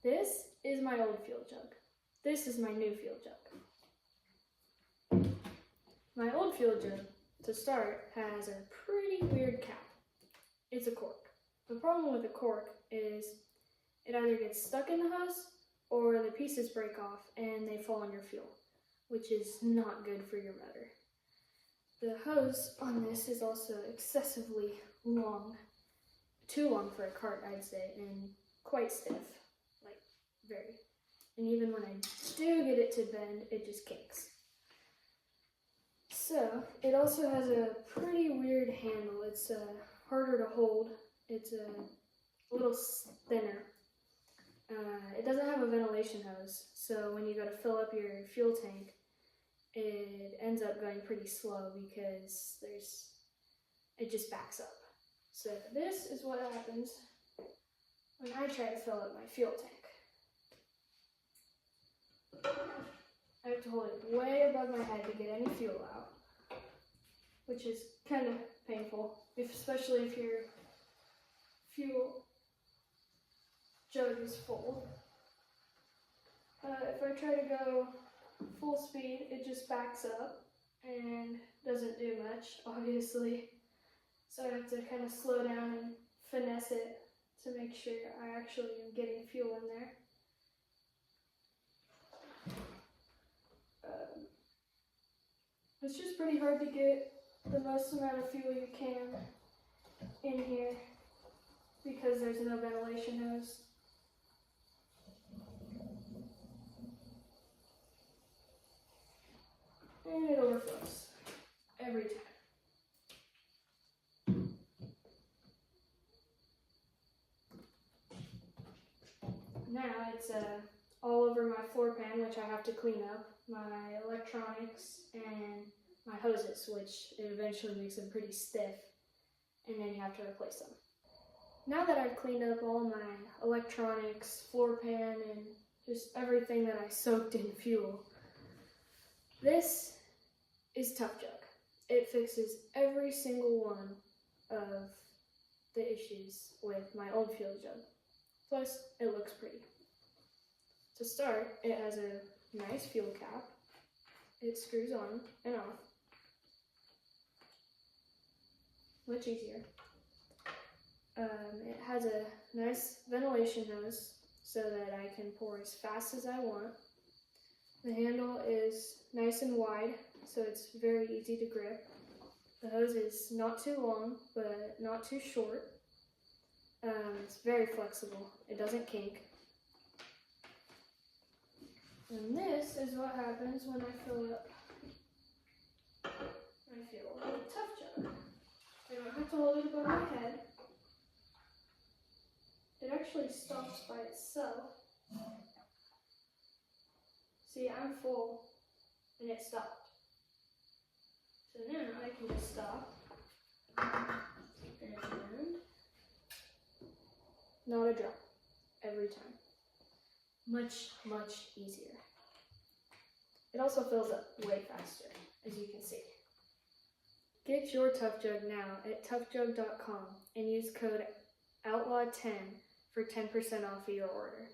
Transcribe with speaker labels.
Speaker 1: This is my old fuel jug. This is my new fuel jug. My old fuel jug, to start, has a pretty weird cap. It's a cork. The problem with a cork is it either gets stuck in the hose or the pieces break off and they fall on your fuel, which is not good for your motor. The hose on this is also excessively long, too long for a cart, I'd say, and quite stiff, like very. And even when I do get it to bend, it just kinks. So, it also has a pretty weird handle. It's harder to hold. It's a little thinner. It doesn't have a ventilation hose, so when you go to fill up your fuel tank, it ends up going pretty slow because it just backs up. So this is what happens when I try to fill up my fuel tank. I have to hold it way above my head to get any fuel out, which is kind of painful, especially if your fuel jug is full. If I try to go full speed, it just backs up and doesn't do much, obviously. So I have to kind of slow down and finesse it to make sure I actually am getting fuel in there. It's just pretty hard to get the most amount of fuel you can in here because there's no ventilation hose. And it overflows every time. Now it's all over my floor pan, which I have to clean up, my electronics, and my hoses, which it eventually makes them pretty stiff, and then you have to replace them. Now that I've cleaned up all my electronics, floor pan, and just everything that I soaked in fuel, this is Tuff Jug. It fixes every single one of the issues with my old fuel jug. Plus, it looks pretty. To start, it has a nice fuel cap. It screws on and off. Much easier. It has a nice ventilation hose so that I can pour as fast as I want. The handle is nice and wide, so it's very easy to grip. The hose is not too long, but not too short. It's very flexible. It doesn't kink. And this is what happens when I fill up my fuel with a Tuff Jug. I don't have to hold it above my head. It actually stops by itself. See, I'm full, and it stopped. So now I can just stop, and not a drop, every time. Much, much easier. It also fills up way faster, as you can see. Get your Tuff Jug now at tuffjug.com and use code OUTLAW10 for 10% off of your order.